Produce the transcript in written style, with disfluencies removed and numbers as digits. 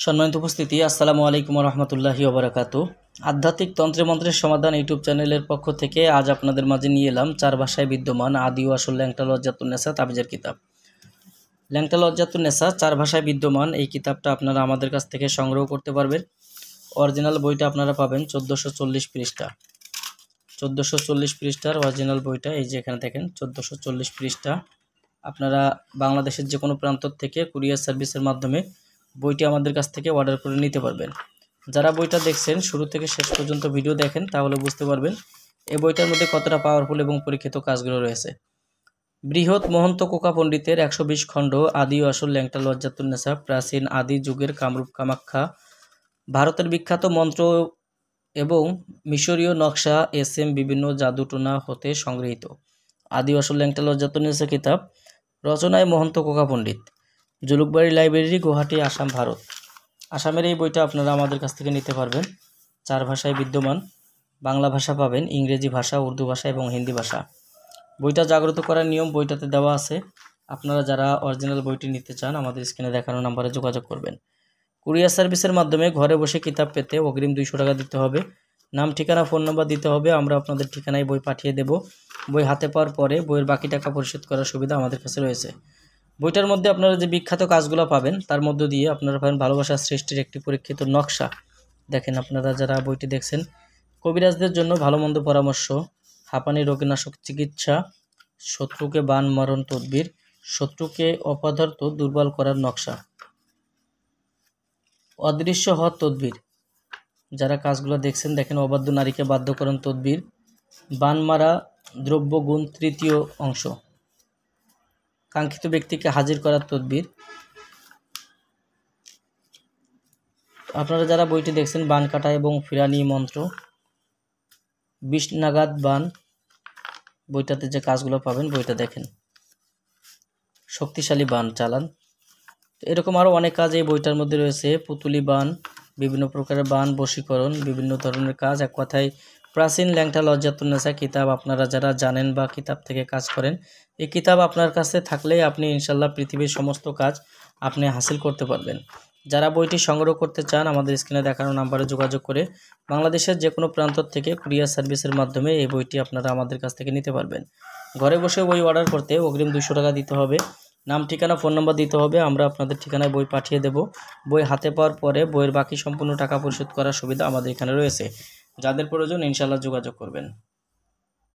সম্মানিত উপস্থিতি, আসসালামু আলাইকুম রহমতুল্লাহি ওবরাকাতু। আধ্যাত্মিক তন্ত্রে মন্ত্রের সমাধান ইউটিউব চ্যানেলের পক্ষ থেকে আজ আপনাদের মাঝে নিয়ে এলাম চার ভাষায় বিদ্যমান আদি ও আসল ল্যাংটা লজ্জাতুন্নেসা তাবিজের কিতাব। ল্যাংটা লজ্জাতুন্নেসা চার ভাষায় বিদ্যমান এই কিতাবটা আপনারা আমাদের কাছ থেকে সংগ্রহ করতে পারবেন। অরিজিনাল বইটা আপনারা পাবেন 1440 পৃষ্ঠা। 1440 পৃষ্ঠার অরিজিনাল বইটা এই যে এখানে দেখেন 1440 পৃষ্ঠা। আপনারা বাংলাদেশের যে কোনো প্রান্ত থেকে কুরিয়ার সার্ভিসের মাধ্যমে বইটি আমাদের কাছ থেকে অর্ডার করে নিতে পারবেন। যারা বইটা দেখছেন শুরু থেকে শেষ পর্যন্ত ভিডিও দেখেন তাহলে বুঝতে পারবেন এই বইটার মধ্যে কতটা পাওয়ারফুল এবং পরীক্ষিত কাজগুলো রয়েছে। বৃহৎ মহন্ত কোকা পণ্ডিতের 120 খণ্ড আদি ও আসল ল্যাংটা লজ্জাতুন্নেসা প্রাচীন আদি যুগের কামরূপ কামাখ্যা ভারতের বিখ্যাত মন্ত্র এবং মিশরীয় নকশা বিভিন্ন জাদুটোনা হতে সংগৃহীত। আদি ও আসল ল্যাংটা লজ্জাতুন্নেসা কিতাব রচনায় মহন্ত কোকা পণ্ডিত, জুলুকবাড়ি লাইব্রেরি, গুয়াহাটি, আসাম, ভারত। আসামের এই বইটা আপনারা আমাদের কাছ থেকে নিতে পারবেন। চার ভাষায় বিদ্যমান, বাংলা ভাষা পাবেন, ইংরেজি ভাষা, উর্দু ভাষা এবং হিন্দি ভাষা। বইটা জাগ্রত করার নিয়ম বইটাতে দেওয়া আছে। আপনারা যারা অরিজিনাল বইটি নিতে চান আমাদের স্ক্রিনে দেখানো নাম্বারে যোগাযোগ করবেন। কুরিয়ার সার্ভিসের মাধ্যমে ঘরে বসে কিতাব পেতে অগ্রিম 200 টাকা দিতে হবে। নাম, ঠিকানা, ফোন নাম্বার দিতে হবে। আমরা আপনাদের ঠিকানায় বই পাঠিয়ে দেব। বই হাতে পাওয়ার পরে বইয়ের বাকি টাকা পরিশোধ করার সুবিধা আমাদের কাছে রয়েছে। বইটার মধ্যে আপনারা যে বিখ্যাত কাজগুলো পাবেন তার মধ্য দিয়ে আপনারা পাবেন ভালোবাসা সৃষ্টির একটি পরীক্ষিত নকশা। দেখেন আপনারা যারা বইটি দেখছেন, কবিরাজদের জন্য ভালো মন্দ পরামর্শ, হাঁপানি রোগনাশক চিকিৎসা, শত্রুকে বান মারণ তদবির, শত্রুকে অপদার্থ দুর্বল করার নকশা, অদৃশ্য হওয়ার তদবির। যারা কাজগুলো দেখছেন দেখেন, অবাধ্য নারীকে বাধ্যকরণ তদবির, বান মারা দ্রব্য গুণ তৃতীয় অংশ, কাঙ্ক্ষিত ব্যক্তিকে হাজির করার তদবির। আপনারা যারা বইটি দেখছেন, বান কাটা এবং ফিরানি মন্ত্র, 20 নাগাদ বান, বইটাতে যে কাজগুলো পাবেন বইটা দেখেন, শক্তিশালী বান চালান। এরকম আরও অনেক কাজ এই বইটার মধ্যে রয়েছে। পুতুলি বান, বিভিন্ন প্রকারের বান, বশীকরণ, বিভিন্ন ধরনের কাজ। এক কথায় প্রাচীন ল্যাংটা লজ্জাতুন্নেসা কিতাব আপনারা যারা জানেন বা কিতাব থেকে কাজ করেন, এই কিতাব আপনার কাছে থাকলেই আপনি ইনশাল্লাহ পৃথিবীর সমস্ত কাজ আপনি হাসিল করতে পারবেন। যারা বইটি সংগ্রহ করতে চান আমাদের স্ক্রিনে দেখানো নাম্বারে যোগাযোগ করে বাংলাদেশের যে কোনো প্রান্ত থেকে কুরিয়ার সার্ভিসের মাধ্যমে এই বইটি আপনারা আমাদের কাছ থেকে নিতে পারবেন। ঘরে বসে বই অর্ডার করতে অগ্রিম 200 টাকা দিতে হবে। নাম, ঠিকানা, ফোন নাম্বার দিতে হবে। আমরা আপনাদের ঠিকানায় বই পাঠিয়ে দেব। বই হাতে পাওয়ার পরে বইয়ের বাকি সম্পূর্ণ টাকা পরিশোধ করার সুবিধা আমাদের এখানে রয়েছে। যাদের প্রয়োজন ইনশাল্লাহ যোগাযোগ করবেন।